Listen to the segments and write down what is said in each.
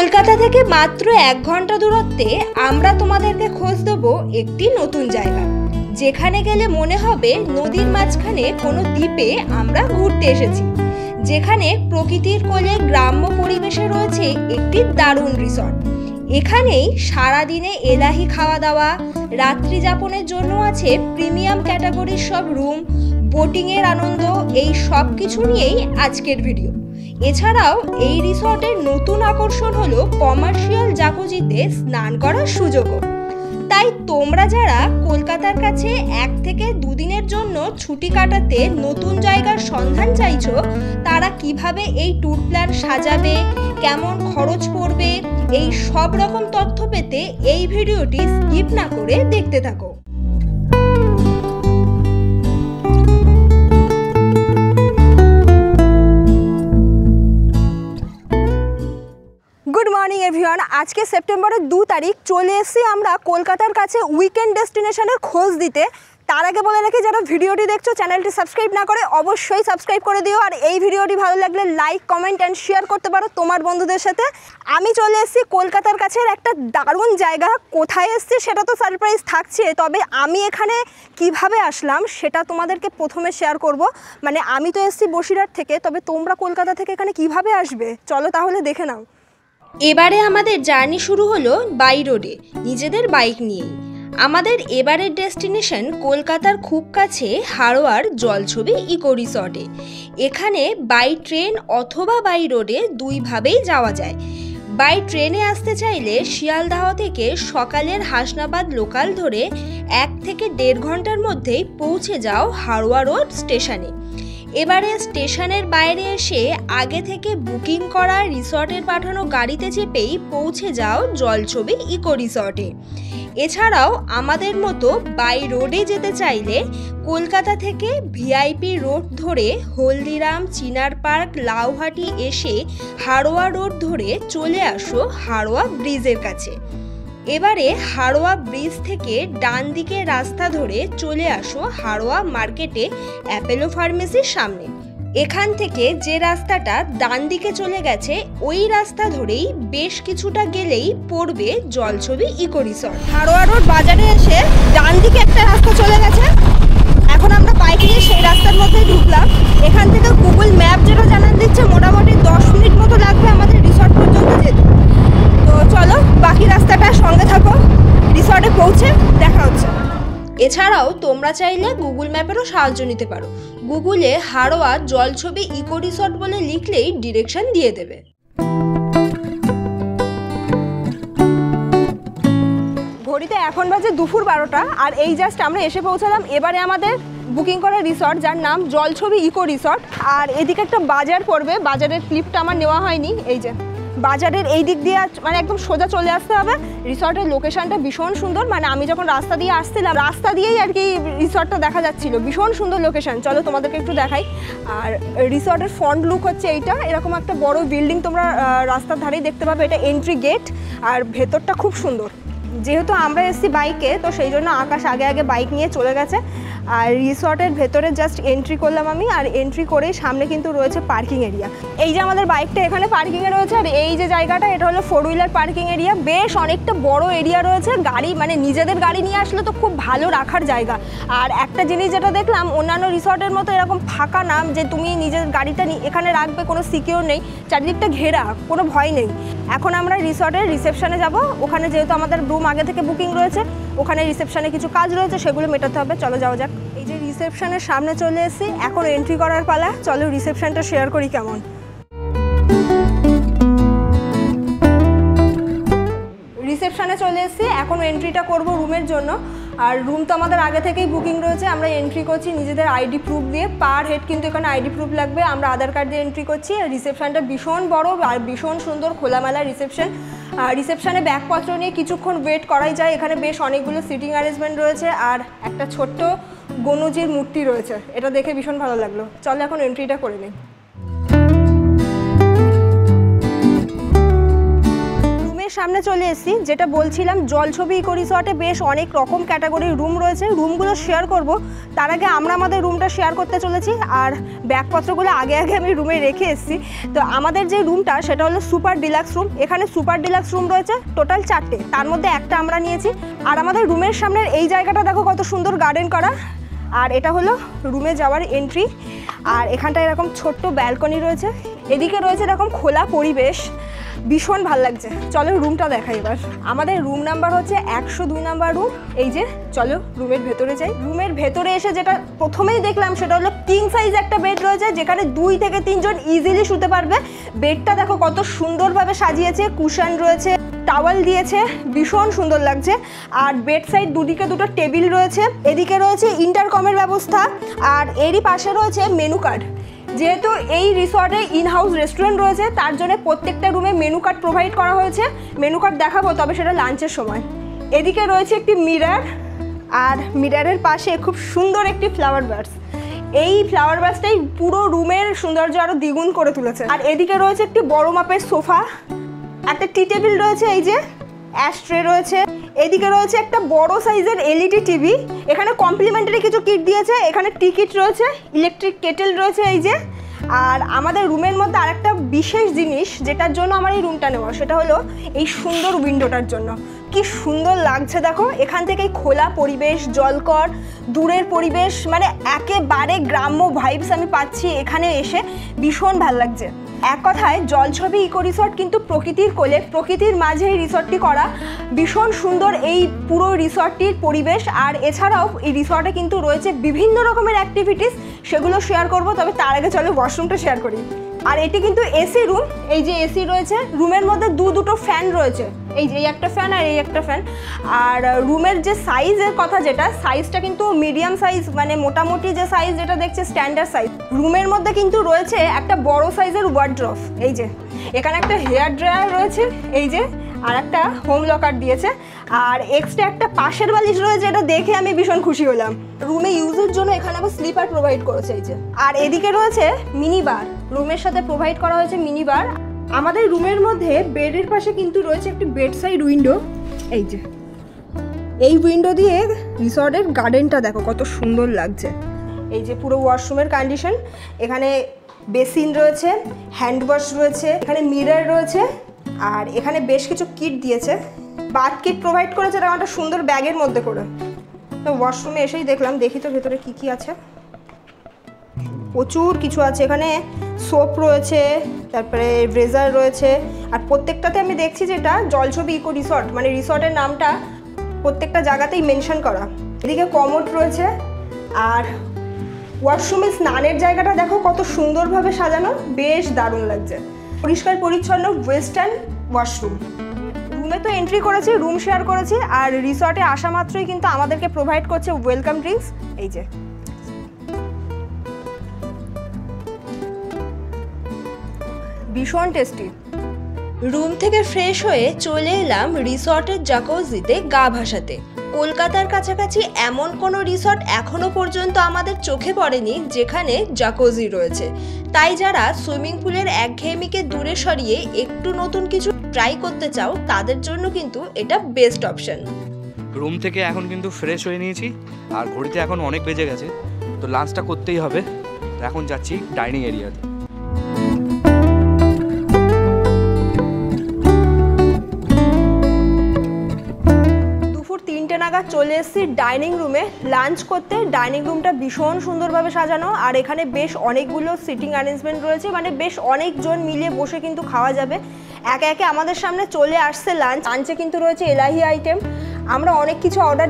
কলকাতা থেকে মাত্র 1 ঘন্টা দূরত্বে আমরা তোমাদেরকে খোঁজ দেবো একটি নতুন জায়গা, যেখানে গেলে মনে হবে নদীর মাঝখানে কোনো দ্বীপে আমরা ঘুরতে এসেছি, যেখানে প্রকৃতির কোলে গ্রাম্য পরিবেশে রয়েছে একটি দারুণ রিসর্ট। এখানেই সারাদিনে এলাহি খাওয়া দাওয়া, রাত্রি যাপনের জন্য আছে প্রিমিয়াম ক্যাটাগরির সব রুম, বোটিংয়ের আনন্দ, এই সব কিছু নিয়েই আজকের ভিডিও। এছাড়াও এই রিসর্টের নতুন আকর্ষণ হলো কমার্শিয়াল জাকুজিতে স্নান করার সুযোগও। তাই তোমরা যারা কলকাতার কাছে 1 থেকে 2 দিনের জন্য ছুটি কাটাতে নতুন জায়গার সন্ধান চাইছো, তারা কিভাবে এই ট্যুর প্ল্যান সাজাবে, কেমন খরচ পড়বে, এই সব রকম তথ্য পেতে এই ভিডিওটি স্কিপ না করে দেখতে থাকো। Good morning everyone. আজকে সেপ্টেম্বরের 2 তারিখ চলে এসেছি আমরা কলকাতার কাছে উইকেন্ড ডেস্টিনেশনের খোঁজ দিতে। তার আগে বলে রাখি, যারা ভিডিওটি দেখছো চ্যানেলটি সাবস্ক্রাইব না করে অবশ্যই সাবস্ক্রাইব করে দিও, আর এই ভিডিওটি ভালো লাগলে লাইক, কমেন্ট অ্যান্ড শেয়ার করতে পারো তোমার বন্ধুদের সাথে। আমি চলে এসেছি কলকাতার কাছে একটা দারুণ জায়গা। কোথায় এসেছি সেটা তো সারপ্রাইজ থাকছে, তবে আমি এখানে কিভাবে আসলাম সেটা তোমাদেরকে প্রথমে শেয়ার করব। মানে আমি তো এসেছি বসিরহাট থেকে, তবে তোমরা কলকাতা থেকে এখানে কিভাবে আসবে চলো তাহলে দেখে নাও। এবারে আমাদের জার্নি শুরু হলো বাই রোডে নিজেদের বাইক নিয়েই। আমাদের এবারের ডেস্টিনেশন কলকাতার খুব কাছে হাড়োয়ার জলছবি ইকো রিসর্টে। এখানে বাই ট্রেন অথবা বাই রোডে দুইভাবেই যাওয়া যায়। বাই ট্রেনে আসতে চাইলে শিয়ালদাহ থেকে সকালের হাসনাবাদ লোকাল ধরে 1 থেকে 1.5 ঘন্টার মধ্যেই পৌঁছে যাও হাড়োয়া রোড স্টেশনে। এবারে স্টেশনের বাইরে এসে আগে থেকে বুকিং করা রিসর্টের পাঠানো গাড়িতে চেপেই পৌঁছে যাও জলছবি ইকো রিসর্টে। এছাড়াও আমাদের মতো বাই রোডে যেতে চাইলে কলকাতা থেকে ভিআইপি রোড ধরে হলদিরাম, চিনার পার্ক, লাউহাটি এসে হাড়োয়া রোড ধরে চলে আসো হাড়োয়া ব্রিজের কাছে। এবারে হাড়োয়া ব্রিজ থেকে ডান দিকে রাস্তা ধরে চলে আসো হাড়োয়া মার্কেটে অ্যাপেলো ফার্মেসির সামনে। এখান থেকে যে রাস্তাটা ডান দিকে চলে গেছে ওই রাস্তা ধরেই বেশ কিছুটা গেলেই পড়বে জলছবি ইকো রিসর্ট। হাড়োয়া রোড বাজারে এসে ডান দিকে একটা রাস্তা চলে গেছে, এখন আমরা বাইক নিয়ে সেই রাস্তার মধ্যে ঢুকলাম। এখান থেকে গুগল ম্যাপ যেটা জানান দিচ্ছে মোটামুটি 10 মিনিট মতো লাগবে আমাদের রিসর্ট পর্যন্ত যেতে। তো চলো বাকি রাস্তাটা সঙ্গে থাকো, রিসর্টে পৌঁছে দেখা হচ্ছে। এছাড়াও তোমরা চাইলে গুগল ম্যাপেরও সাহায্য নিতে পারো। গুগলে হাড়োয়া জলছবি ইকো রিসর্ট বলে লিখলেই ডিরেকশন দিয়ে দেবে। ঘড়িতে এখন বাজে দুপুর 12টা, আর এই জাস্ট আমরা এসে পৌঁছালাম এবারে আমাদের বুকিং করা রিসর্ট, যার নাম জলছবি ইকো রিসর্ট। আর এদিকে একটা বাজার পড়বে, বাজারের ক্লিপটা আমার নেওয়া হয়নি। এই যে বাজারের এই দিক দিয়ে মানে একদম সোজা চলে আসতে হবে। রিসর্টের লোকেশনটা ভীষণ সুন্দর, মানে আমি যখন রাস্তা দিয়ে আসছিলাম রাস্তা দিয়েই আর কি রিসর্টটা দেখা যাচ্ছিল। ভীষণ সুন্দর লোকেশন, চলো তোমাদেরকে একটু দেখাই। আর রিসর্টের ফ্রন্ট লুক হচ্ছে এইটা, এরকম একটা বড় বিল্ডিং তোমরা রাস্তার ধারেই দেখতে পাবে, এটা এন্ট্রি গেট। আর ভেতরটা খুব সুন্দর। যেহেতু আমরা এসেছি বাইকে, তো সেই জন্য আকাশ আগে বাইক নিয়ে চলে গেছে। আর রিসর্টের ভেতরে জাস্ট এন্ট্রি করলাম আমি, আর এন্ট্রি করেই সামনে কিন্তু রয়েছে পার্কিং এরিয়া। এই যে আমাদের বাইকটা এখানে পার্কিংয়ে রয়েছে, আর এই যে জায়গাটা এটা হলো 4 হুইলার পার্কিং এরিয়া। বেশ অনেকটা বড় এরিয়া রয়েছে, গাড়ি মানে নিজেদের গাড়ি নিয়ে আসলে তো খুব ভালো রাখার জায়গা। আর একটা জিনিস যেটা দেখলাম, অন্যান্য রিসর্টের মতো এরকম ফাঁকা নাম যে তুমি নিজের গাড়িটা এখানে রাখবে, কোনো সিকিউর নেই, চারিদিকটা ঘেরা, কোনো ভয় নেই। এখন আমরা রিসর্টের রিসেপশনে যাব। ওখানে যেহেতু আমাদের রুম আগে থেকে বুকিং রয়েছে, ওখানে রিসেপশনে কিছু কাজ রয়েছে, সেগুলো মেটাতে হবে। চলো যাওয়া যাক। এই যে রিসেপশনের সামনে চলে এসেছি, এখন এন্ট্রি করার পালা। চলো রিসেপশনটা শেয়ার করি কেমন। রিসেপশনে চলে এসেছি, এখন এন্ট্রিটা করব রুমের জন্য। আর রুম তো আমাদের আগে থেকেই বুকিং রয়েছে, আমরা এন্ট্রি করছি নিজেদের আইডি প্রুফ দিয়ে। পার হেড কিন্তু এখানে আইডি প্রুফ লাগবে, আমরা আধার কার্ড দিয়ে এন্ট্রি করছি। আর রিসেপশনটা ভীষণ বড় আর ভীষণ সুন্দর খোলামেলা রিসেপশন। রিসেপশনে ব্যাগপত্র নিয়ে কিছুক্ষণ ওয়েট করাই যায়। এখানে বেশ অনেকগুলো সিটিং অ্যারেঞ্জমেন্ট রয়েছে, আর একটা ছোট্ট গণুজির মূর্তি রয়েছে, এটা দেখে ভীষণ ভালো লাগলো। চলো এখন এন্ট্রিটা করে নিই। সামনে চলে এসেছি। যেটা বলছিলাম, জলছবি ইকো রিসর্টে বেশ অনেক রকম ক্যাটাগরির রুম রয়েছে, রুমগুলো শেয়ার করব। তার আগে আমরা আমাদের রুমটা শেয়ার করতে চলেছি, আর ব্যাগপত্রগুলো আগে আমি রুমে রেখে এসেছি। তো আমাদের যে রুমটা সেটা হলো সুপার ডিলাক্স রুম। এখানে সুপার ডিলাক্স রুম রয়েছে টোটাল 4টে, তার মধ্যে একটা আমরা নিয়েছি। আর আমাদের রুমের সামনের এই জায়গাটা দেখো কত সুন্দর গার্ডেন করা। আর এটা হলো রুমে যাওয়ার এন্ট্রি। আর এখানটায় এরকম ছোট্ট ব্যালকনি রয়েছে, এদিকে রয়েছে এরকম খোলা পরিবেশ, ভীষণ ভালো লাগছে। চলো রুমটা দেখাই এবার। আমাদের রুম নাম্বার হচ্ছে 102 নাম্বার রুম। এই যে চলো রুমের ভেতরে যাই। রুমের ভেতরে এসে যেটা প্রথমেই দেখলাম সেটা হলো কিং সাইজ একটা বেড রয়েছে, যেখানে 2 থেকে 3 জন ইজিলি শুতে পারবে। বেডটা দেখো কত সুন্দরভাবে সাজিয়েছে, কুশন রয়েছে, টাওয়াল দিয়েছে, ভীষণ সুন্দর লাগছে। আর বেড সাইড দুদিকে দুটো টেবিল রয়েছে, এদিকে রয়েছে ইন্টারকমের ব্যবস্থা, আর এরই পাশে রয়েছে মেনু কার্ড। যেহেতু এই রিসর্টে ইনহাউস রেস্টুরেন্ট রয়েছে, তার জন্য প্রত্যেকটা রুমে মেনু কার্ড প্রোভাইড করা হয়েছে। মেনু কার্ড দেখাবো, তবে সেটা লাঞ্চের সময়। এদিকে রয়েছে একটি মিরর, আর মিররের পাশে খুব সুন্দর একটি ফ্লাওয়ার বাস। এই ফ্লাওয়ার বাসটাই পুরো রুমের সৌন্দর্য আরও দ্বিগুণ করে তুলেছে। আর এদিকে রয়েছে একটি বড় মাপের সোফা, একটা টি টেবিল রয়েছে, এই যে অ্যাশট্রে রয়েছে। এদিকে রয়েছে একটা বড় সাইজের এলইডি টিভি। এখানে কমপ্লিমেন্টারি কিছু কিট দিয়েছে, এখানে টিকিট রয়েছে, ইলেকট্রিক কেটেল রয়েছে এই যে। আর আমাদের রুমের মধ্যে আরেকটা বিশেষ জিনিস যেটার জন্য আমার এই রুমটা নেওয়া, সেটা হলো এই সুন্দর উইন্ডোটার জন্য। কি সুন্দর লাগছে দেখো, এখান থেকে খোলা পরিবেশ, জলকর, দূরের পরিবেশ, মানে একেবারে গ্রাম্য ভাইবস আমি পাচ্ছি এখানে এসে। ভীষণ ভালো লাগছে। এক কথায় জলছবি ইকো রিসর্ট কিন্তু প্রকৃতির কোলে, প্রকৃতির মাঝে এই রিসর্টটি করা। ভীষণ সুন্দর এই পুরো রিসর্টটির পরিবেশ। আর এছাড়াও এই রিসর্টে কিন্তু রয়েছে বিভিন্ন রকমের অ্যাক্টিভিটিস, সেগুলো শেয়ার করব। তবে তার আগে চলো ওয়াশরুমটা শেয়ার করি। আর এটি কিন্তু এসি রুম, এই যে এসি রয়েছে। রুমের মধ্যে দুটো ফ্যান রয়েছে, এই যে এই একটা ফ্যান আর এই একটা ফ্যান। আর রুমের যে সাইজের কথা, যেটা সাইজটা কিন্তু মিডিয়াম সাইজ, মানে মোটামুটি যে সাইজ যেটা দেখছে স্ট্যান্ডার্ড সাইজ। রুমের মধ্যে কিন্তু রয়েছে একটা বড় সাইজের ওয়ার্ড্রপ, এই যে এখানে একটা হেয়ার ড্রায়ার রয়েছে, এই যে, আর একটা হোম লকার দিয়েছে। আর এক্সট্রা একটা পাশের বালিশ রয়েছে, এটা দেখে আমি ভীষণ খুশি হলাম। রুমে ইউজের জন্য এখানে আবার স্লিপার প্রোভাইড করেছে, এই যে। আর এদিকে রয়েছে মিনি বার, রুমের সাথে প্রোভাইড করা হয়েছে মিনি বার। আমাদের রুমের মধ্যে বেডের পাশে কিন্তু রয়েছে একটি বেড সাইড উইন্ডো, এই যে। এই উইন্ডো দিয়ে রিসর্টের গার্ডেনটা দেখো কত সুন্দর লাগছে। এই যে পুরো ওয়াশরুমের কন্ডিশন, এখানে বেসিন রয়েছে, হ্যান্ড ওয়াশ রয়েছে, এখানে মিরর রয়েছে। আর এখানে বেশ কিছু কিট দিয়েছে, বাথ কিট প্রোভাইড করেছে, এটা একটা সুন্দর ব্যাগের মধ্যে করে। তো ওয়াশরুমে এসেই দেখলাম, দেখি তো ভেতরে কি আছে। প্রচুর কিছু আছে এখানে, সোপ রয়েছে, তারপরে ব্রেজার রয়েছে। আর প্রত্যেকটাতে আমি দেখছি যেটা জলছবি ইকো রিসর্ট, মানে রিসর্টের নামটা প্রত্যেকটা জায়গাতেই মেনশন করা। এদিকে কমোড রয়েছে। আর ওয়াশরুমে স্নানের জায়গাটা দেখো কত সুন্দরভাবে সাজানো, বেশ দারুণ লাগছে। পরিষ্কার পরিচ্ছন্ন ওয়েস্টার্ন ওয়াশরুম। রুমে তো এন্ট্রি করেছি, রুম শেয়ার করেছি। আর রিসর্টে আসা মাত্রই কিন্তু আমাদেরকে প্রোভাইড করছে ওয়েলকাম ড্রিঙ্কস, এই যে। ভীষণ টেস্টি। রুম থেকে ফ্রেশ হয়ে চলে এলাম রিসর্টের জাকুজিতে গা ভাসাতে। কলকাতার কাছাকাছি এমন কোনো রিসর্ট এখনো পর্যন্ত আমাদের চোখে পড়েনি যেখানে জাকুজি রয়েছে। তাই যারা সুইমিং পুলের একঘেয়েমিকে দূরে সরিয়ে একটু নতুন কিছু ট্রাই করতে চাও, তাদের জন্য কিন্তু এটা বেস্ট অপশন। রুম থেকে এখন কিন্তু ফ্রেশ হয়ে নিয়েছি, আর ঘড়িতে এখন অনেক বেজে গেছে, তো লাঞ্চটা করতেই হবে। এখন যাচ্ছি ডাইনিং এরিয়াতে। নাগাদ চলে এসেছি ডাইনিং রুমে লাঞ্চ করতে। ডাইনিং রুমটা ভীষণ সুন্দরভাবে সাজানো, আর এখানে বেশ অনেকগুলো সিটিং অ্যারেঞ্জমেন্ট রয়েছে, মানে বেশ অনেকজন মিলে বসে কিন্তু খাওয়া যাবে। একে একে আমাদের সামনে চলে আসছে লাঞ্চ। লাঞ্চে কিন্তু রয়েছে এলাহি আইটেম। আমরা অনেক কিছু অর্ডার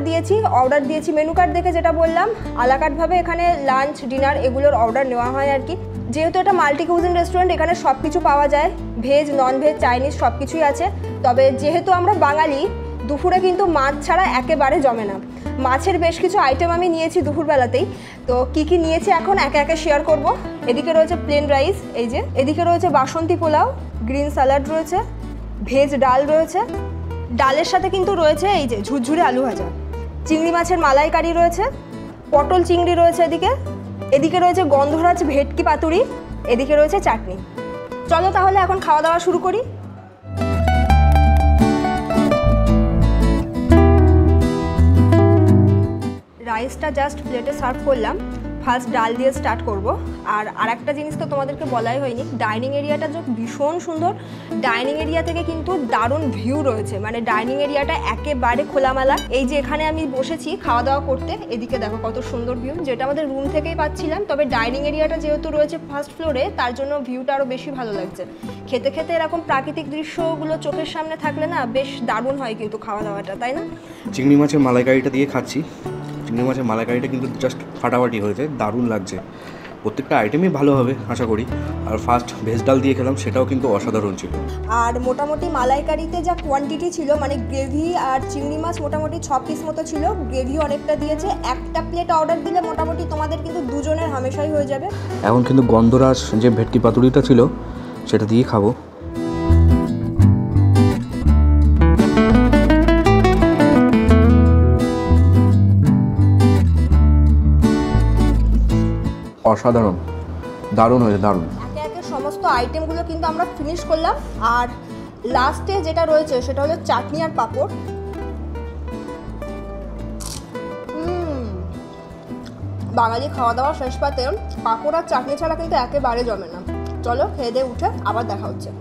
দিয়েছি মেনু কার্ড দেখে, যেটা বললাম আলাকাটভাবে এখানে লাঞ্চ ডিনার এগুলোর অর্ডার নেওয়া হয় আর কি। যেহেতু এটা মাল্টি কুজিন রেস্টুরেন্ট, এখানে সব কিছু পাওয়া যায়, ভেজ নন ভেজ চাইনিজ সব কিছুই আছে। তবে যেহেতু আমরা বাঙালি, দুপুরে কিন্তু মাছ ছাড়া একেবারে জমে না। মাছের বেশ কিছু আইটেম আমি নিয়েছি দুপুরবেলাতেই। তো কি কি নিয়েছি এখন একে একে শেয়ার করব। এদিকে রয়েছে প্লেন রাইস, এই যে। এদিকে রয়েছে বাসন্তী পোলাও, গ্রিন স্যালাড রয়েছে, ভেজ ডাল রয়েছে। ডালের সাথে কিন্তু রয়েছে এই যে ঝুরঝুরে আলু ভাজা, চিংড়ি মাছের মালাইকারি রয়েছে, পটল চিংড়ি রয়েছে এদিকে রয়েছে গন্ধরাজ ভেটকি পাতুরি, এদিকে রয়েছে চাটনি। চলো তাহলে এখন খাওয়া দাওয়া শুরু করি। রাইসটা জাস্ট প্লেটে সার্ভ করলাম। ফার্স্ট ডাল দিয়ে স্টার্ট করব। আর আরেকটা জিনিস তো তোমাদেরকে বলাই হয়নি, ডাইনিং এরিয়াটা যে ভীষণ সুন্দর। ডাইনিং এরিয়া থেকে কিন্তু দারুণ ভিউ রয়েছে, মানে ডাইনিং এরিয়াটা একেবারে খোলামেলা। এই যে এখানে আমি বসেছি খাওয়া দাওয়া করতে, এদিকে দেখো কত সুন্দর ভিউ, যেটা আমাদের রুম থেকেই পাচ্ছিলাম। তবে ডাইনিং এরিয়াটা যেহেতু রয়েছে ফার্স্ট ফ্লোরে, তার জন্য ভিউটা আরও বেশি ভালো লাগছে। খেতে খেতে এরকম প্রাকৃতিক দৃশ্যগুলো চোখের সামনে থাকলে না বেশ দারুণ হয় কিন্তু খাওয়া দাওয়াটা, তাই না? চিংড়ি মাছের মালাইকারিটা দিয়ে খাচ্ছি। চিংড়ি মাছের মালাইকারিটা কিন্তু জাস্ট ফাটাফাটি হয়েছে, দারুণ লাগছে। প্রত্যেকটা আইটেমই ভালো হবে আশা করি। আর ফার্স্ট ভেজ ডাল দিয়ে খেলাম, সেটাও কিন্তু অসাধারণ ছিল। আর মোটামুটি মালাইকারিতে যা কোয়ান্টিটি ছিল, মানে গ্রেভি আর চিংড়ি মাছ মোটামুটি 6 পিস মতো ছিল, গ্রেভি অনেকটা দিয়েছে। একটা প্লেট অর্ডার দিলে মোটামুটি তোমাদের কিন্তু দুজনের হামেশাই হয়ে যাবে। এখন কিন্তু গন্ধরাজ যে ভেটকি পাতুরিটা ছিল সেটা দিয়ে খাবো। অসাধারণ, দারুণ হয়েছে, দারুণ। একে একে সমস্ত আইটেমগুলো কিন্তু আমরা ফিনিশ করলাম। আর লাস্টে যেটা রয়েছে সেটা হলো চাটনি আর পাঁপড়। বাঙালি খাওয়া দাওয়া শেষ পাতে পাঁপড় আর চাটনি ছাড়া কিন্তু একেবারে জমে না। চলো খেয়ে দিয়ে উঠে আবার দেখা হচ্ছে।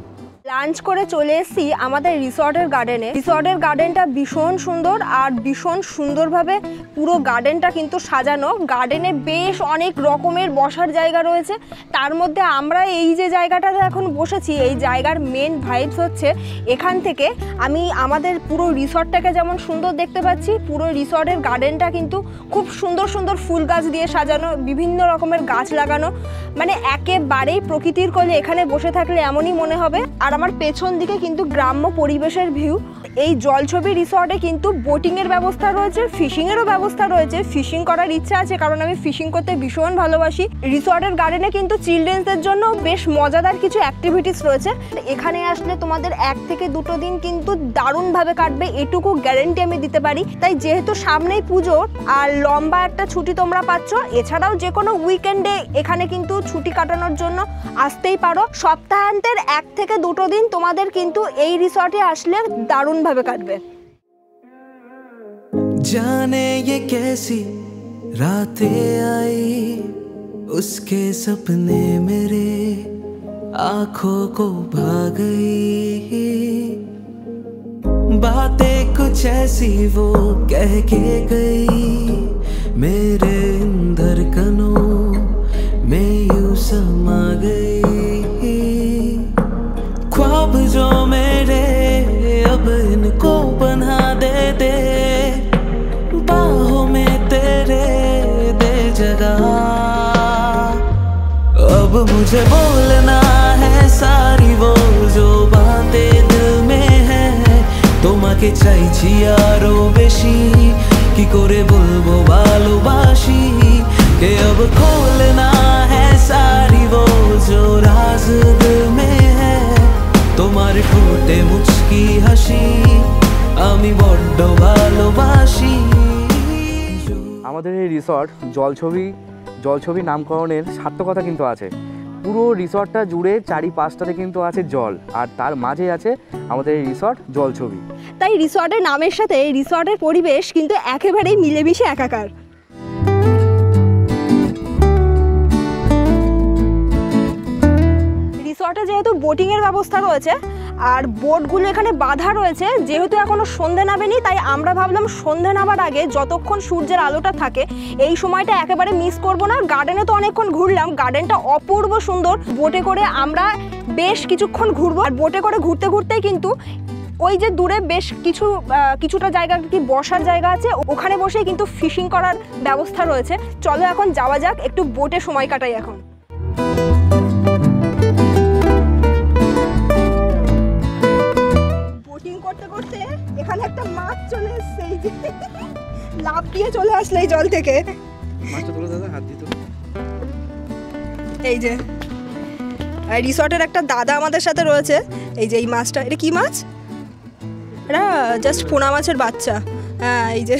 লাঞ্চ করে চলে এসেছি আমাদের রিসর্টের গার্ডেনে। রিসর্টের গার্ডেনটা ভীষণ সুন্দর আর ভীষণ সুন্দরভাবে পুরো গার্ডেনটা কিন্তু সাজানো। গার্ডেনে বেশ অনেক রকমের বসার জায়গা রয়েছে। তার মধ্যে আমরা এই যে জায়গাটাতে এখন বসেছি, এই জায়গার মেন ভাইবস হচ্ছে এখান থেকে আমি আমাদের পুরো রিসর্টটাকে যেমন সুন্দর দেখতে পাচ্ছি, পুরো রিসর্টের গার্ডেনটা কিন্তু খুব সুন্দর সুন্দর ফুল গাছ দিয়ে সাজানো, বিভিন্ন রকমের গাছ লাগানো, মানে একেবারেই প্রকৃতির কোলে এখানে বসে থাকলে এমনই মনে হবে। আর আমার পেছন দিকে কিন্তু গ্রাম্য পরিবেশের ভিউ। এই জলছবি রিসর্টে কিন্তু বোটিংয়ের ব্যবস্থা রয়েছে, ফিশিংয়েরও ব্যবস্থা রয়েছে। ফিশিং করার ইচ্ছা আছে কারণ আমি ফিশিং করতে ভীষণ ভালোবাসি। রিসর্টের গার্ডেনে কিন্তু চিলড্রেনসদের জন্য বেশ মজাদার কিছু অ্যাক্টিভিটিস রয়েছে। এখানে আসলে তোমাদের 1 থেকে 2 দিন কিন্তু দারুণভাবে কাটবে, এটুকু গ্যারেন্টি আমি দিতে পারি। তাই যেহেতু সামনেই পুজো আর লম্বা একটা ছুটি তোমরা পাচ্ছ, এছাড়াও যে কোনো উইকেন্ডে এখানে কিন্তু ছুটি কাটানোর জন্য আসতেই পারো। সপ্তাহান্তের 1 থেকে 2 দিন তোমাদের কিন্তু এই রিসর্টে আসলে দারুণভাবে কাটবে। जाने ये कैसी रातें आई, उसके सपने मेरे आंखों को भा गई। बातें कुछ ऐसी वो कह के गई, मेरे धड़कनों में यूं समा गई। ख्वाब जो मेरे अब इनको बना दे, बाहों में तेरे दे जगह। अब मुझे बोलना है सारी वो जो बातें दिल में है, তোমাকে চাইছি আরো বেশি, কি করে বলবো ভালোবাসি। के अब खोलना है सारी वो जो राज दिल में है, তোমার ঠোঁটে মুচকি হাসি আমি বড্ড ভালোবাসি। আমাদের এই রিসর্ট জলছবি নামকরণের সার্থকতা কিন্তু আছে। পুরো রিসর্টটা জুড়ে চারিপাশটাতে কিন্তু আছে জল, আর তার মাঝে আছে আমাদের এই রিসর্ট জলছবি। তাই রিসর্টের নামের সাথে রিসর্টের পরিবেশ কিন্তু একেবারেই মিলেমিশে একাকার। রিসর্টে যেহেতু বোটিংয়ের ব্যবস্থা রয়েছে আর বোটগুলো এখানে বাঁধা রয়েছে, যেহেতু এখনো সন্ধে নামেনি, তাই আমরা ভাবলাম সন্ধে নামার আগে যতক্ষণ সূর্যের আলোটা থাকে এই সময়টা একেবারে মিস করব না। গার্ডেনে তো অনেকক্ষণ ঘুরলাম, গার্ডেনটা অপূর্ব সুন্দর। বোটে করে আমরা বেশ কিছুক্ষণ ঘুরবো, আর বোটে করে ঘুরতে ঘুরতেই কিন্তু ওই যে দূরে বেশ কিছুটা জায়গা কি বসার জায়গা আছে, ওখানে বসেই কিন্তু ফিশিং করার ব্যবস্থা রয়েছে। চলো এখন যাওয়া যাক, একটু বোটে সময় কাটাই এখন। করতে করতে এখানে একটা মাছ চলে এসেছে, এই যে লাফ দিয়ে চলে আসলে এই জল থেকে। মাছটা তুলে দাদা, হাত দিয়ে তুলে। এই যে রিসর্টের একটা দাদা আমাদের সাথে রয়েছে। এই যে এই মাছটা, এটা কি মাছ? এটা জাস্ট পোনা মাছের বাচ্চা। হ্যাঁ, এই যে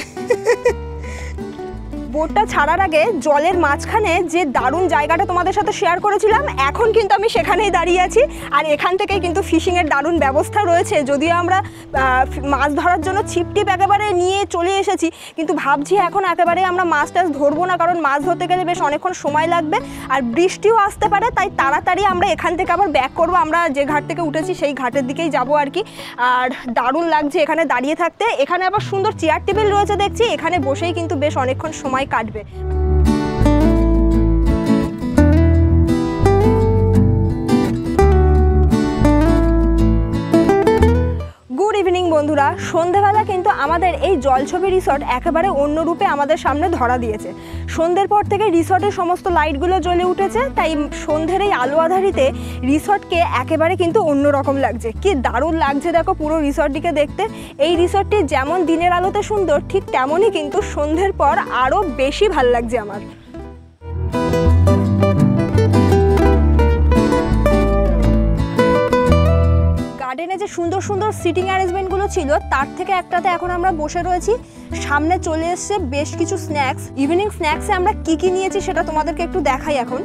বোটটা ছাড়ার আগে জলের মাঝখানে যে দারুণ জায়গাটা তোমাদের সাথে শেয়ার করেছিলাম, এখন কিন্তু আমি সেখানেই দাঁড়িয়ে আছি। আর এখান থেকেই কিন্তু ফিশিংয়ের দারুণ ব্যবস্থা রয়েছে। যদিও আমরা মাছ ধরার জন্য ছিপ টিপ একেবারে নিয়ে চলে এসেছি, কিন্তু ভাবছি এখন একেবারে আমরা মাছ টাছ ধরবো না, কারণ মাছ ধরতে গেলে বেশ অনেকক্ষণ সময় লাগবে আর বৃষ্টিও আসতে পারে। তাই তাড়াতাড়ি আমরা এখান থেকে আবার ব্যাক করবো। আমরা যে ঘাট থেকে উঠেছি সেই ঘাটের দিকেই যাবো আর কি। আর দারুণ লাগছে এখানে দাঁড়িয়ে থাকতে। এখানে আবার সুন্দর চেয়ার টেবিল রয়েছে দেখছি, এখানে বসেই কিন্তু বেশ অনেকক্ষণ সময় কাটবে। গুড ইভিনিং বন্ধুরা, সন্ধেবেলা কিন্তু আমাদের এই জলছবি রিসর্ট একেবারে অন্য রূপে আমাদের সামনে ধরা দিয়েছে। সন্ধ্যের পর থেকে রিসর্টের সমস্ত লাইটগুলো জ্বলে উঠেছে, তাই সন্ধ্যের এই আলো আধারিতে রিসর্টকে একেবারে কিন্তু অন্যরকম লাগছে। কি দারুণ লাগছে দেখো পুরো রিসর্টটিকে দেখতে। এই রিসর্টটি যেমন দিনের আলোতে সুন্দর, ঠিক তেমনই কিন্তু সন্ধ্যের পর আরও বেশি ভাল লাগছে আমার। গার্ডেনে যে সুন্দর সুন্দর সিটিং অ্যারেঞ্জমেন্টগুলো ছিল, তার থেকে একটাতে এখন আমরা বসে রয়েছি। সামনে চলে এসছে বেশ কিছু স্ন্যাক্স। ইভিনিং স্ন্যাক্সে আমরা কি কি নিয়েছি সেটা তোমাদেরকে একটু দেখাই এখন।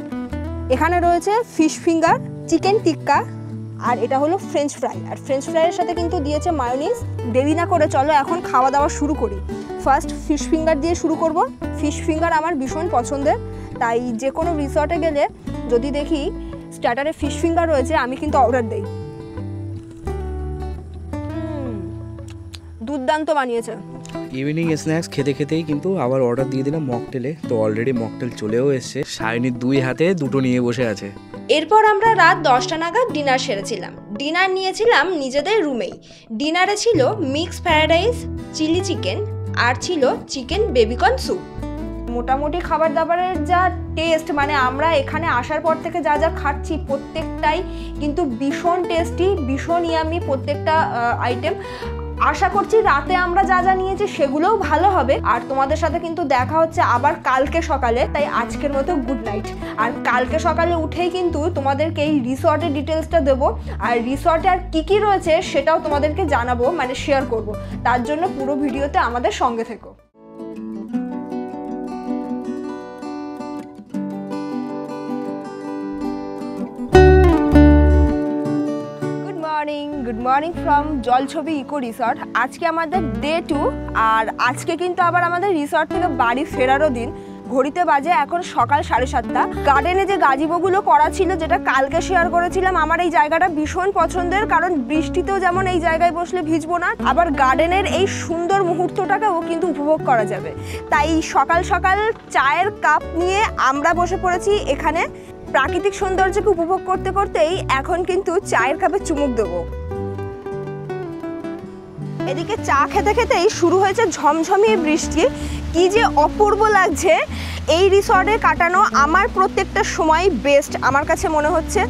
এখানে রয়েছে ফিশ ফিঙ্গার, চিকেন টিক্কা, আর এটা হলো ফ্রেঞ্চ ফ্রাই। আর ফ্রেঞ্চ ফ্রাইয়ের সাথে কিন্তু দিয়েছে মায়োনিজ। দেরি না করে চলো এখন খাওয়া দাওয়া শুরু করি। ফার্স্ট ফিশ ফিঙ্গার দিয়ে শুরু করব। ফিশ ফিঙ্গার আমার ভীষণ পছন্দের, তাই যে কোনো রিসর্টে গেলে যদি দেখি স্টার্টারে ফিশ ফিঙ্গার রয়েছে আমি কিন্তু অর্ডার দিই। দুর্দান্ত বানিয়েছে। ইভিনিং স্ন্যাক্স খেতে খেতেই কিন্তু আবার অর্ডার দিয়ে দিলাম মকটেলে। তো অলরেডি মকটেল চলেও এসছে, সায়নীর দুই হাতে দুটো নিয়ে বসে আছে। এরপর আমরা রাত 10টা নাগাদ ডিনার সেরেছিলাম। ডিনার নিয়েছিলাম নিজেদের রুমেই। ডিনারে ছিল mix fried rice, chilli chicken, আর ছিল চিকেন বেবিকর্ন স্যুপ। মোটামুটি খাবার দাবারের যা টেস্ট, মানে আমরা এখানে আসার পর থেকে যা যা খাচ্ছি প্রত্যেকটাই কিন্তু ভীষণ টেস্টি, ভীষণ ইয়ামি প্রত্যেকটা আইটেম। আশা করছি রাতে আমরা যা যা নিয়েছি সেগুলোও ভালো হবে। আর তোমাদের সাথে কিন্তু দেখা হচ্ছে আবার কালকে সকালে, তাই আজকের মতো গুড নাইট। আর কালকে সকালে উঠেই কিন্তু তোমাদেরকে এই রিসর্টের ডিটেলসটা দেবো, আর রিসর্টে আর কী কী রয়েছে সেটাও তোমাদেরকে জানাবো, মানে শেয়ার করব। তার জন্য পুরো ভিডিওতে আমাদের সঙ্গে থেকো। Good morning from Jalchhobi eco resort. আজকে আমাদের ডে 2, আর আজকে কিন্তু আবার আমাদের রিসর্ট থেকে বাড়ি ফেরারও দিন। ঘড়িতে বাজে এখন সকাল 7:30। গার্ডেনে যে গাজিবোগুলো করা ছিল, যেটা কালকে শেয়ার করেছিলাম, আমার এই জায়গাটা ভীষণ পছন্দের, কারণ বৃষ্টিতেও যেমন এই জায়গায় বসলে ভিজবো না, আবার গার্ডেনের এই সুন্দর মুহূর্তটাকেও কিন্তু উপভোগ করা যাবে। তাই সকাল সকাল চায়ের কাপ নিয়ে আমরা বসে পড়েছি এখানে। প্রাকৃতিক সৌন্দর্যকে উপভোগ করতে করতেই এখন কিন্তু চায়ের কাপে চুমুক দেবো। এদিকে চা খেতে খেতেই শুরু হয়েছে ঝমঝমিয়ে বৃষ্টি। কি যে অপূর্ব লাগছে। এই রিসর্টে কাটানো আমার প্রত্যেকটা সময় বেস্ট আমার কাছে মনে হচ্ছে।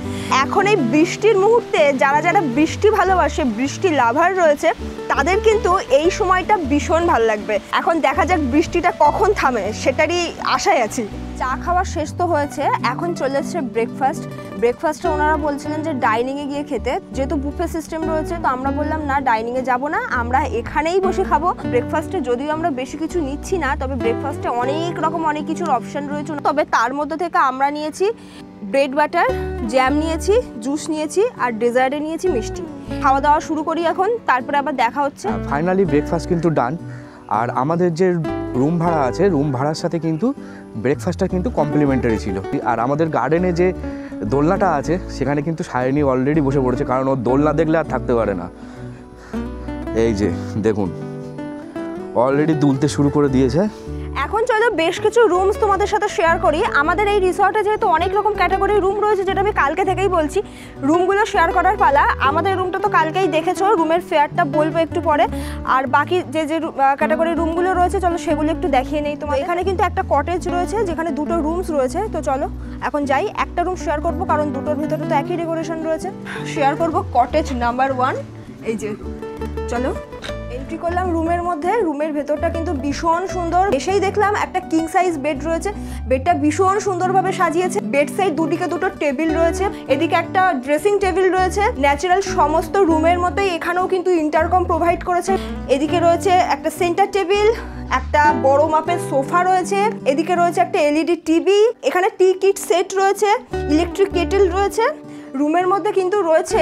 এখন এই বৃষ্টির মুহূর্তে যারা যারা বৃষ্টি ভালোবাসে, বৃষ্টি লাভার রয়েছে, তাদের কিন্তু এই সময়টা ভীষণ ভালো লাগবে। এখন দেখা যাক বৃষ্টিটা কখন থামে, সেটারই আশায় আছি। চা খাওয়া শেষ তো হয়েছে, এখন চলে এসছে ব্রেকফাস্ট। ব্রেকফাস্টে ওনারা বলছিলেন যে ডাইনিংয়ে গিয়ে খেতে, যেহেতু বুফে সিস্টেম রয়েছে, তো আমরা বললাম না, ডাইনিংয়ে যাব না, আমরা এখানেই বসে খাবো। ব্রেকফাস্টে যদিও আমরা বেশি কিছু নিচ্ছি না, তবে ব্রেকফাস্টে অনেক রকম অনেক কিছুর অপশান রয়েছে। তবে তার মধ্যে থেকে আমরা নিয়েছি ব্রেড বাটার, জ্যাম নিয়েছি, জুস নিয়েছি, আর ডেজার্টে নিয়েছি মিষ্টি। খাওয়া দাওয়া শুরু করি এখন, তারপরে আবার দেখা হচ্ছে। ফাইনালি ব্রেকফাস্ট কিন্তু ডান। আর আমাদের যে রুম ভাড়া আছে, রুম ভাড়ার সাথে কিন্তু ব্রেকফাস্টটা কিন্তু কমপ্লিমেন্টারি ছিল। আর আমাদের গার্ডেনে যে দোলনাটা আছে, সেখানে কিন্তু সায়নী অলরেডি বসে পড়েছে, কারণ ও দোলনা দেখলে আর থাকতে পারে না। এই যে দেখুন, অলরেডি দুলতে শুরু করে দিয়েছে। এখন চলো বেশ কিছু রুমস তোমাদের সাথে শেয়ার করি। আমাদের এই রিসর্টে যেহেতু অনেক রকম ক্যাটাগরির রুম রয়েছে, যেটা আমি কালকে থেকেই বলছি, রুমগুলো শেয়ার করার পালা। আমাদের রুমটা তো কালকেই দেখেছো, রুমের ফেয়ারটা বলবো একটু পরে। আর বাকি যে যে ক্যাটাগরির রুমগুলো রয়েছে, চলো সেগুলো একটু দেখিয়ে নেই তোমার। এখানে কিন্তু একটা কটেজ রয়েছে, যেখানে দুটো রুমস রয়েছে। তো চলো এখন যাই, একটা রুম শেয়ার করবো, কারণ দুটোর ভিতরে তো একই ডেকোরেশন রয়েছে। শেয়ার করবো কটেজ নাম্বার 1। এই যে চলো এন্ট্রি করলাম রুমের মধ্যে। রুমের ভেতরটা কিন্তু ভীষণ সুন্দর। এসেই দেখলাম একটা কিং সাইজ বেড রয়েছে। বেডটা ভীষণ সুন্দরভাবে সাজিয়েছে। বেড সাইড দুদিকে দুটো টেবিল রয়েছে, এদিকে একটা ড্রেসিং টেবিল রয়েছে। ন্যাচারাল সমস্ত রুমের মতোই এখানেও কিন্তু ইন্টারকম প্রোভাইড করেছে। এদিকে রয়েছে একটা সেন্টার টেবিল, একটা বড় মাপের সোফা রয়েছে, এদিকে রয়েছে একটা এলইডি টিভি, এখানে টি কিট সেট রয়েছে, ইলেকট্রিক কেটেল রয়েছে। রুমের মধ্যে কিন্তু রয়েছে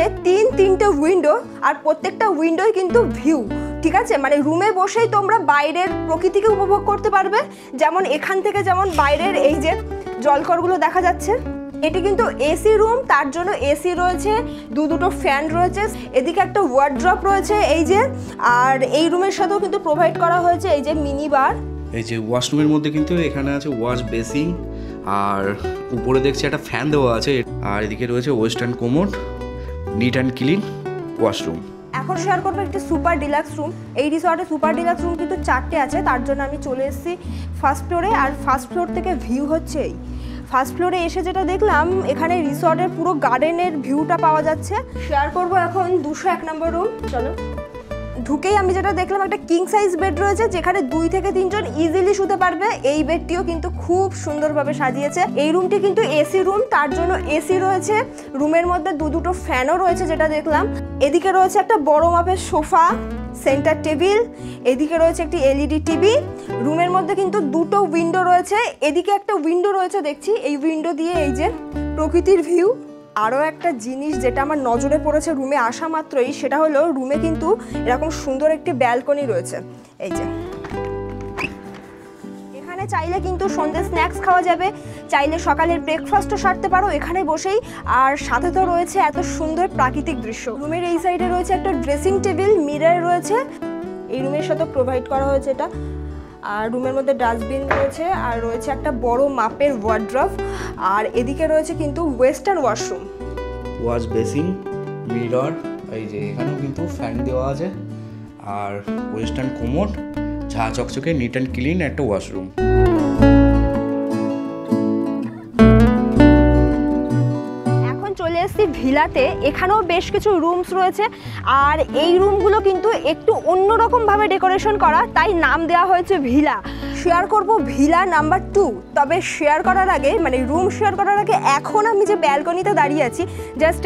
তিনটে উইন্ডো, আর প্রত্যেকটা উইন্ডোই কিন্তু ভিউ, ঠিক আছে? মানে রুমে বসেই তোমরা বাইরের প্রকৃতিকে উপভোগ করতে পারবে। যেমন এখান থেকে যেমন বাইরের এই যে জলকরগুলো দেখা যাচ্ছে। এটি কিন্তু এসি রুম, তার জন্য এসি রয়েছে, দুটো ফ্যান রয়েছে, এদিকে একটা ওয়ার্ড্রপ রয়েছে এই যে। আর এই রুমের সাথেও কিন্তু প্রোভাইড করা হয়েছে এই যে মিনি বার। এই যে ওয়াশরুমের মধ্যে কিন্তু এখানে আছে ওয়াশ বেসিন, আর উপরে দেখছি একটা ফ্যান দেওয়া আছে, আর এদিকে রয়েছে western commode, neat and clean washroom. এখন শেয়ার করবো একটি সুপার ডিলাক্স রুম। এই রিসর্টে সুপার ডিলাক্স রুম কিন্তু 4টে আছে, তার জন্য আমি চলে এসেছি ফার্স্ট ফ্লোরে। আর ফার্স্ট ফ্লোর থেকে ভিউ হচ্ছে এই। ফার্স্ট ফ্লোরে এসে যেটা দেখলাম, এখানে রিসর্টের পুরো গার্ডেনের ভিউটা পাওয়া যাচ্ছে। শেয়ার করবো এখন 201 নম্বর রুম। চলো। ঢুকেই আমি যেটা দেখলাম, একটা কিং সাইজ বেড রয়েছে, যেখানে 2 থেকে 3 জন ইজিলি শুতে পারবে। এই বেডটিও কিন্তু খুব সুন্দরভাবে সাজিয়েছে। এই রুমটি কিন্তু এসি রুম, তার জন্য এসি রয়েছে। রুমের মধ্যে দুটো ফ্যানও রয়েছে যেটা দেখলাম। এদিকে রয়েছে একটা বড় মাপের সোফা, সেন্টার টেবিল, এদিকে রয়েছে একটি এলইডি টিভি। রুমের মধ্যে কিন্তু 2টো উইন্ডো রয়েছে, এদিকে একটা উইন্ডো রয়েছে দেখছি। এই উইন্ডো দিয়ে এই যে প্রকৃতির ভিউ। আরও একটা জিনিস যেটা আমার নজরে পড়েছে রুমে আসা মাত্রই, সেটা হলো রুমে কিন্তু এরকম সুন্দর একটি ব্যালকনি রয়েছে এই যে। এখানে চাইলে কিন্তু সন্ধ্যে স্ন্যাক্স খাওয়া যাবে, চাইলে সকালের ব্রেকফাস্টও সারতে পারো এখানে বসেই। আর সাথে তো রয়েছে এত সুন্দর প্রাকৃতিক দৃশ্য। রুমের এই সাইডে রয়েছে একটা ড্রেসিং টেবিল, মিরর রয়েছে, এই রুমের সাথে প্রোভাইড করা হয়েছে এটা। আর রুমের মধ্যে ডাস্টবিন রয়েছে, আর রয়েছে একটা বড় মাপের ওয়ার্ড্রপ। আর এদিকে রয়েছে কিন্তু western washroom, wash basin, mirror, এই যে এখানেও কিন্তু ফ্যান দেওয়া আছে, আর ওয়েস্টার্ন কোমোড, ঝা চকচকে নিট অ্যান্ড ক্লিন একটা ওয়াশরুম। চলে এসেছি ভিলাতে। এখানেও বেশ কিছু রুমস রয়েছে, আর এই রুমগুলো কিন্তু একটু অন্যরকমভাবে ডেকোরেশন করা, তাই নাম দেওয়া হয়েছে ভিলা। শেয়ার করব ভিলা নাম্বার 2। তবে শেয়ার করার আগে, মানে রুম শেয়ার করার আগে, এখন আমি যে ব্যালকনিতে দাঁড়িয়ে আছি, জাস্ট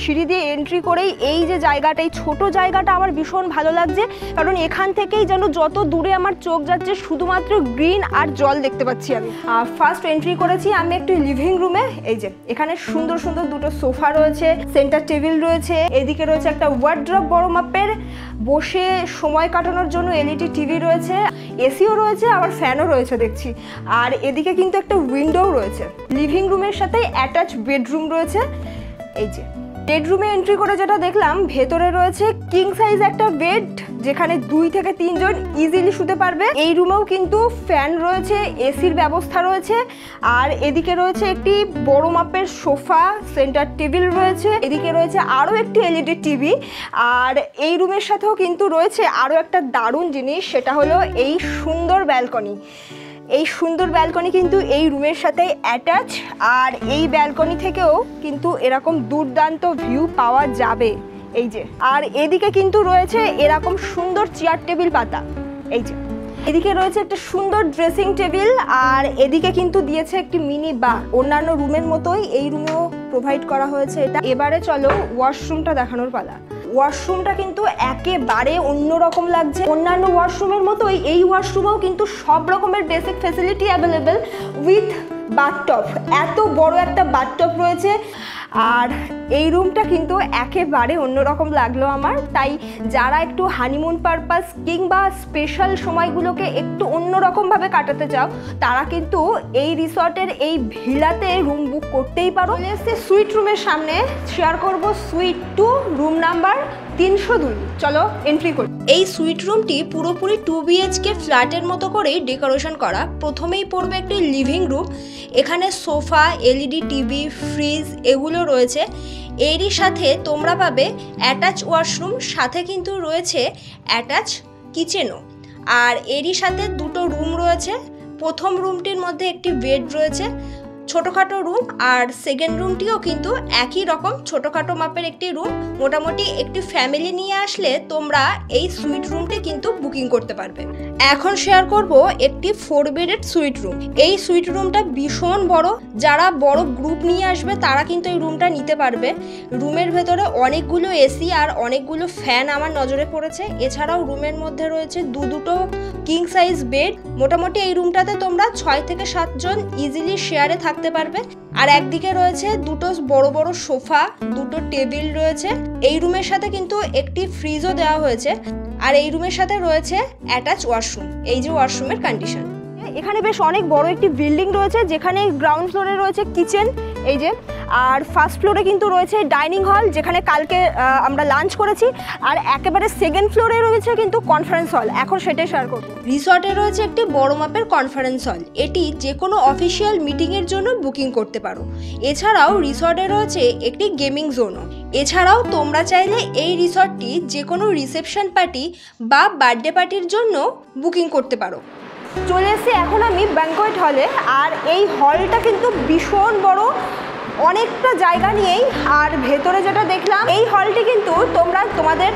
সিঁড়ি দিয়ে এন্ট্রি করেই এই যে জায়গাটা, এই ছোটো জায়গাটা আমার ভীষণ ভালো লাগছে। কারণ এখান থেকেই যেন যত দূরে আমার চোখ যাচ্ছে শুধুমাত্র গ্রিন আর জল দেখতে পাচ্ছি আমি। ফার্স্ট এন্ট্রি করেছি আমি একটু লিভিং রুমে। এই যে এখানে সুন্দর সুন্দর দুটো সোফা রয়েছে, সেন্টার টেবিল রয়েছে, এদিকে রয়েছে একটা ওয়ার্ড্রপ বড় মাপের, বসে সময় কাটানোর জন্য এলইডি টিভি রয়েছে, এসিও রয়েছে, আবার ফ্যানও রয়েছে দেখছি। আর এদিকে কিন্তু একটা উইন্ডোও রয়েছে। লিভিং রুমের সাথে অ্যাটাচ বেডরুম রয়েছে। এই যে বেডরুমে এন্ট্রি করে যেটা দেখলাম, ভেতরে রয়েছে কিং সাইজ একটা বেড, যেখানে 2 থেকে 3 জন ইজিলি শুতে পারবে। এই রুমেও কিন্তু ফ্যান রয়েছে, এসির ব্যবস্থা রয়েছে। আর এদিকে রয়েছে একটি বড় মাপের সোফা, সেন্টার টেবিল রয়েছে, এদিকে রয়েছে আরও একটি এলইডি টিভি। আর এই রুমের সাথেও কিন্তু রয়েছে আরও একটা দারুণ জিনিস, সেটা হলো এই সুন্দর ব্যালকনি। এই সুন্দর ব্যালকনি কিন্তু এই রুমের সাথে অ্যাটাচ। আর এই ব্যালকনি থেকেও কিন্তু এরকম দুর্দান্ত ভিউ পাওয়া যাবে এই যে। আর এদিকে কিন্তু রয়েছে এরকম সুন্দর চেয়ার টেবিল পাতা এই যে। এদিকে রয়েছে একটা সুন্দর ড্রেসিং টেবিল, আর এদিকে কিন্তু দিয়েছে একটি মিনি বার। অন্যান্য রুমের মতোই এই রুমেও প্রোভাইড করা হয়েছে এটা। এবারে চলো ওয়াশরুমটা দেখানোর পালা। ওয়াশরুমটা কিন্তু একেবারে অন্যরকম লাগছে। অন্যান্য ওয়াশরুমের মতোই এই ওয়াশরুমেও কিন্তু সব রকমের basic facility available with bathtub. এত বড় একটা বাথটব রয়েছে। আর এই রুমটা কিন্তু একেবারে অন্যরকম লাগলো আমার। তাই যারা একটু হানিমুন পারপাস কিংবা স্পেশাল সময়গুলোকে একটু অন্যরকমভাবে কাটাতে চাও, তারা কিন্তু এই রিসর্টের এই ভিলাতে রুম বুক করতেই পারো। চলে এসেছি সুইট রুমের সামনে। শেয়ার করব সুইট 2, রুম নাম্বার 302। চলো এন্ট্রি করি। এই সুইট রুমটি পুরোপুরি 2 BHK ফ্ল্যাটের মতো করেই ডেকোরেশন করা। প্রথমেই পড়বে একটি লিভিং রুম। এখানে সোফা, এলইডি টিভি, ফ্রিজ এগুলো রয়েছে। এরই সাথে তোমরা পাবে অ্যাটাচ ওয়াশরুম, সাথে কিন্তু রয়েছে অ্যাটাচ কিচেনও। আর এরই সাথে দুটো রুম রয়েছে। প্রথম রুমটির মধ্যে একটি বেড রয়েছে, ছোটোখাটো রুম, আর সেকেন্ড রুমটিও কিন্তু একই রকম ছোটোখাটো মাপের একটি রুম। মোটামুটি একটি ফ্যামিলি নিয়ে আসলে তোমরা এই সুইট রুমটি কিন্তু বুকিং করতে পারবে। এখন শেয়ার করব একটি 4 বেডেড সুইট রুম। এই সুইট রুমটা ভীষণ বড়, যারা বড় গ্রুপ নিয়ে আসবে তারা কিন্তু এই রুমটা নিতে পারবে। রুমের ভেতরে অনেকগুলো এসি আর অনেকগুলো ফ্যান আমার নজরে পড়েছে। এছাড়াও রুমের মধ্যে রয়েছে দুটো কিং সাইজ বেড। মোটামুটি এই রুমটাতে তোমরা 6 থেকে 7 জন ইজিলি শেয়ারে থাকতে পারবে। আর একদিকে রয়েছে দুটো বড় বড় সোফা, দুটো টেবিল রয়েছে। এই রুমের সাথে কিন্তু একটি ফ্রিজও দেওয়া হয়েছে, আর এই রুমের সাথে রয়েছে অ্যাটাচ ওয়াশরুম। এই যে ওয়াশরুমের কন্ডিশন, এখানে বেশ অনেক বড় একটি বিল্ডিং রয়েছে, যেখানে গ্রাউন্ড ফ্লোরে রয়েছে কিচেন, এই যে, আর ফার্স্ট ফ্লোরে কিন্তু রয়েছে ডাইনিং হল, যেখানে কালকে আমরা লাঞ্চ করেছি। আর একেবারে সেকেন্ড ফ্লোরে রয়েছে কিন্তু কনফারেন্স হল, এখন সেটাই শেয়ার করব। রিসর্টে রয়েছে একটি বড় মাপের কনফারেন্স হল, এটি যে কোনো অফিসিয়াল মিটিংয়ের জন্য বুকিং করতে পারো। এছাড়াও রিসর্টে রয়েছে একটি গেমিং জোনও। এছাড়াও তোমরা চাইলে এই রিসর্টটি যে কোনো রিসেপশন পার্টি বা বার্থডে পার্টির জন্য বুকিং করতে পারো। চলে এসেছি এখন আমি ব্যাঙ্কোয়েট হলে, আর এই হলটা কিন্তু ভীষণ বড়, অনেকটা জায়গা নিয়েই। আর ভেতরে যেটা দেখলাম, এই হলটি কিন্তু তোমরা তোমাদের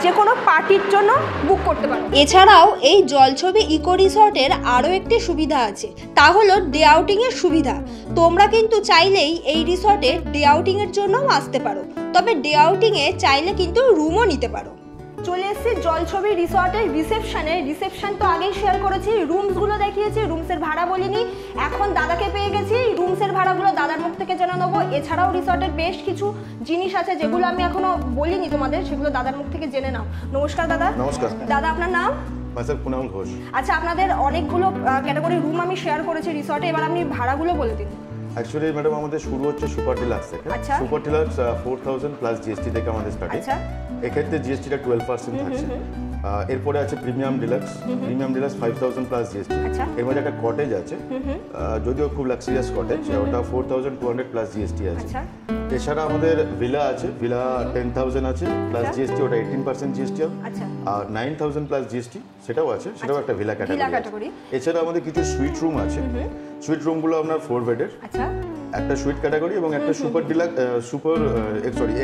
যে কোনো পার্টির জন্য বুক করতে পারো। এছাড়াও এই জলছবি ইকো রিসর্টের আরও একটি সুবিধা আছে, তা হলো ডে আউটিংয়ের সুবিধা। তোমরা কিন্তু চাইলেই এই রিসর্টে ডে আউটিংয়ের জন্যও আসতে পারো, তবে ডে আউটিংয়ে চাইলে কিন্তু রুমও নিতে পারো। চলে এসেছি জলছবি রিসর্টের রিসেপশনে। রিসেপশন তো আগেই শেয়ার করেছি, রুমসগুলো দেখিয়েছি, রুমসের ভাড়া বলিনি। এখন দাদাকে পেয়ে গেছি, রুমসের ভাড়াগুলো দাদার মুখ থেকে জেনে নেবো। এছাড়াও রিসর্টের বেশ কিছু জিনিস আছে যেগুলো আমি এখনো বলিনি তোমাদের, সেগুলো দাদার মুখ থেকে জেনে নাও। নমস্কার দাদা। নমস্কার দাদা, আপনার নাম? কুনাল ঘোষ। আচ্ছা, আপনাদের অনেকগুলো ক্যাটাগরি রুম আমি শেয়ার করেছি রিসর্টে, এবার আপনি ভাড়াগুলো বলে দিন। অ্যাকচুয়ালি ম্যাডাম আমাদের শুরু হচ্ছে সুপার ডিলাক্স থেকে। আচ্ছা। সুপার ডিলাক্স 4000 প্লাস জিএসটি থেকে আমাদের স্টার্টিং। আচ্ছা। এক্ষেত্রে জিএসটিটা 12% থাকছে। এরপরে আছে premium deluxe. Premium deluxe 5000 plus GST. আচ্ছা। এর মধ্যে একটা কটেজ আছে, যদিও খুব লাক্সারিয়াস কটেজ, ওটা 4200 প্লাস জিএসটি আছে। আচ্ছা। এছাড়া আমাদের ভিলা আছে, ভিলা 10000 আছে প্লাস জিএসটি, ওটা 18% জিএসটি হবে। আচ্ছা। আর 9000 প্লাস জিএসটি সেটাও আছে, সেটাও একটা ভিলা ক্যাটাগরি। এছাড়া আমাদের কিছু সুইট রুম আছে। সুইট রুমগুলো আপনার 4 বেডের। আচ্ছা। একটা সুইট ক্যাটাগরি এবং একটা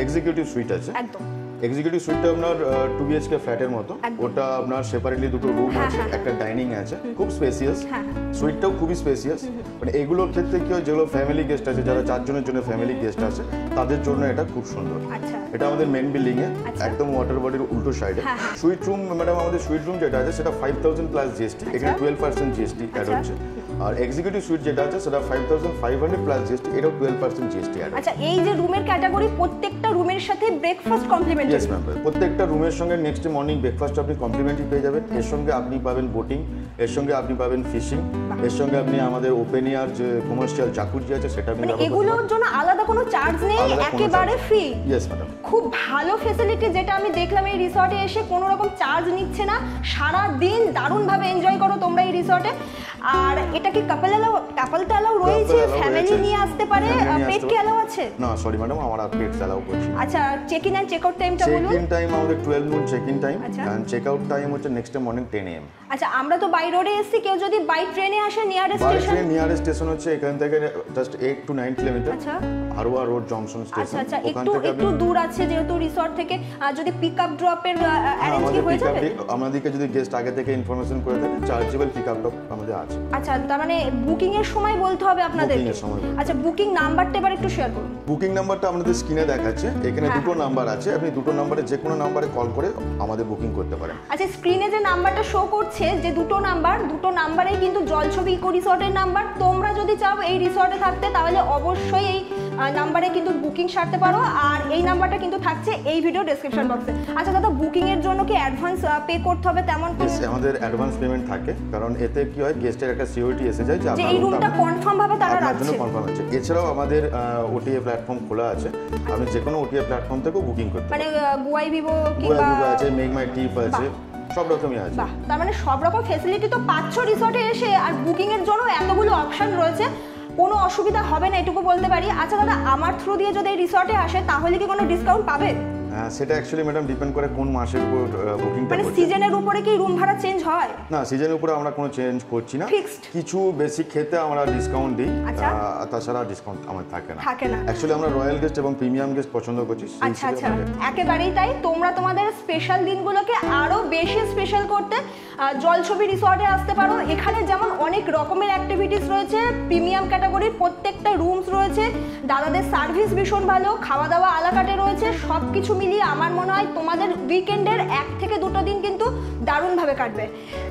এক্সিকিউটিভ সুইট আছে। একদম। এক্সিকিউটিভ সুইটটা আপনার 2 BHK ফ্ল্যাটের মতো, ওটা আপনার সেপারেটলি দুটো রুম আছে, একটা ডাইনিং আছে, খুব স্পেসিয়াস। সুইটটাও খুবই স্পেসিয়াস। মানে এগুলোর ক্ষেত্রে কি হয়, যেগুলো ফ্যামিলি গেস্ট আছে, যারা 4 জনের জন্য ফ্যামিলি গেস্ট আছে, তাদের জন্য এটা খুব সুন্দর। এটা আমাদের মেন বিল্ডিং এ একদম ওয়াটার বডির উল্টো সাইডে। সুইট রুম ম্যাডাম, আমাদের সুইট রুম যেটা আছে সেটা 5000 প্লাস জিএসটি, এখানে 12% জিএসটি অ্যাড হচ্ছে। আর এক্সিকিউটিভ সুইট যেটা আছে সেটা 5500 প্লাস জিএসটি, এটাও 12% জিএসটি অ্যাড। আচ্ছা, এই যে রুমের ক্যাটাগরি, প্রত্যেকটা রুমের সাথে ব্রেকফাস্ট কমপ্লিমেন্টারি। ইয়েস ম্যাম, প্রত্যেকটা রুমের সঙ্গে নেক্সট মর্নিং ব্রেকফাস্ট আপনি কমপ্লিমেন্টারি পেয়ে যাবেন। এর সঙ্গে আপনি পাবেন বোটিং, এর সঙ্গে আপনি পাবেন ফিশিং, এর সঙ্গে আপনি আমাদের ওপেন এয়ার যে কমার্শিয়াল জাকুজি আছে সেটা আপনি ব্যবহার করতে পারেন। এগুলোর জন্য আলাদা কোনো চার্জ নেই, একেবারে ফ্রি। Yes madam. খুব ভালো ফ্যাসিলিটি, যেটা আমি দেখলাম এই রিসর্টে এসে, কোনো রকম চার্জ নিচ্ছে না। সারা দিন দারুণভাবে এনজয় করো তোমরা এই রিসর্টে। আর এটা কি কাপল অ্যালাউ রয়েছে? ফ্যামিলি নিয়ে আসতে পারে? পেট কি অ্যালাউ আছে? না সরি ম্যাডাম, আমরা পেট অ্যালাউ করছি। আচ্ছা, check in and check out টাইমটা বলুন। চেক ইন টাইম আমাদের 12 noon check in time, and check out time হচ্ছে নেক্সট ডে মর্নিং 10 AM। আচ্ছা, আমরা তো বাই রোডে এসেছি, কেউ যদি বাই ট্রেনে আসে, নিয়ারেস্ট স্টেশন? নিয়ারেস্ট স্টেশন হচ্ছে এখান থেকে জাস্ট 8 to 9 কিলোমিটার। আচ্ছা। Haroa road junction station. আচ্ছা, একটু দূর আছে যেহেতু রিসর্ট থেকে, যদি পিক আপ ড্রপের অ্যারেঞ্জ কি হয়ে যাবে? আমাদেরকে যদি গেস্ট আগে থেকে ইনফরমেশন করে দেন, চার্জেবল পিক আপ ড্রপ আমাদের আছে। আচ্ছা, তার মানে বুকিং এর সময় বলতে হবে আপনাদের? বুকিং এর সময়। আচ্ছা, বুকিং নাম্বারটা এবার একটু শেয়ার করুন। বুকিং নাম্বারটা আমাদের স্ক্রিনে দেখাচ্ছে, এখানে দুটো নাম্বার আছে, আপনি দুটো নাম্বারে যে কোনো নাম্বারে কল করে আমাদের বুকিং করতে পারেন। আচ্ছা, স্ক্রিনে যে নাম্বারটা শো করছে, যে দুটো নাম্বারেই কিন্তু জলছবি ইকো রিসর্টের নাম্বার। তোমরা যদি চাও এই রিসর্টে থাকতে, তাহলে অবশ্যই এই নাম্বারে কিন্তু বুকিং সারতে পারো। আর এই নাম্বারটা কিন্তু থাকছে এই ভিডিও ডেসক্রিপশন বক্সে। আচ্ছা দাদা, বুকিং এর জন্য কি অ্যাডভান্স পে করতে হবে তেমন কি? আমাদের অ্যাডভান্স পেমেন্ট থাকে, কারণ এতে কি হয়, গেস্টের একটা সিওরিটি এসে যায় যে এই রুমটা কনফার্ম ভাবে তারা রাখছে। কনফার্ম আছে। এছাড়াও আমাদের ওটিএ প্ল্যাটফর্ম খোলা আছে, আপনি যে কোনো ওটিএ প্ল্যাটফর্ম থেকেও বুকিং করতে পারেন। মানে গুয়াই ভিভো কিংবা আছে, মেক মাই ট্রিপ আছে, সব রকমই আছে। বাহ, তার মানে সব রকম ফ্যাসিলিটি তো পাচ্ছ রিসর্টে এসে। আর বুকিং এর জন্য এতগুলো অপশন রয়েছে, কোনো অসুবিধা হবে না এটুকু বলতে পারি। আচ্ছা দাদা, আমার থ্রু দিয়ে যদি এই রিসর্টে আসে, তাহলে কি কোনো ডিসকাউন্ট পাবে? সেটা অ্যাকচুয়ালি ম্যাডাম ডিপেন্ড করে কোন মাসের উপর বুকিংটা মানে করছে। সিজনের উপরে কি রুম ভাড়া চেঞ্জ হয়? না, সিজনের উপরে আমরা কোনো চেঞ্জ করছি না। Fixed? কিছু বেসিক খেতে আমরা ডিসকাউন্ট দিই, আচ্ছা। তাছাড়া ডিসকাউন্ট আমার থাকে না। থাকে না। অ্যাকচুয়ালি আমরা রয়্যাল গেস্ট এবং প্রিমিয়াম গেস্ট পছন্দ করছি, সেই আচ্ছা হিসেবে আচ্ছা, আমাদের- একেবারেই তাই। তোমরা তোমাদের স্পেশাল দিনগুলোকে আরো বেশি স্পেশাল করতে জলছবি রিসর্টে আসতে পারো। এখানে যেমন অনেক রকমের অ্যাক্টিভিটিস রয়েছে, প্রিমিয়াম ক্যাটাগরির প্রত্যেকটা রুমস রয়েছে, দাদাদের সার্ভিস ভীষণ ভালো, খাওয়া দাওয়া আলাকাটে রয়েছে। সব কিছু মিলিয়ে আমার মনে হয় তোমাদের উইকেন্ডের 1 থেকে 2 দিন কিন্তু দারুণভাবে কাটবে।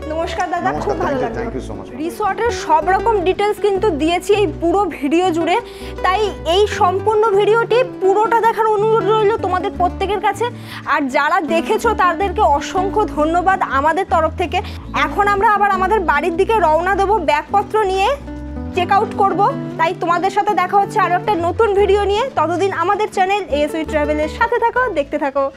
নমস্কার দাদা, নমস্কার, খুব ভালো লাগলো। Thank you so much. রিসর্টের সব রকম ডিটেলস কিন্তু দিয়েছি এই পুরো ভিডিও জুড়ে, তাই এই সম্পূর্ণ ভিডিওটি পুরোটা দেখার অনুরোধ রইল তোমাদের প্রত্যেকের কাছে। আর যারা দেখেছো তাদেরকে অসংখ্য ধন্যবাদ আমাদের তরফ থেকে। এখন আমরা আবার আমাদের বাড়ির দিকে রওনা দেবো ব্যাগপত্র নিয়ে, চেক আউট করবো। তাই তোমাদের সাথে দেখা হচ্ছে আরও একটা নতুন ভিডিও নিয়ে। ততদিন আমাদের চ্যানেল ASV ট্রাভেলের সাথে থাকো, দেখতে থাকো।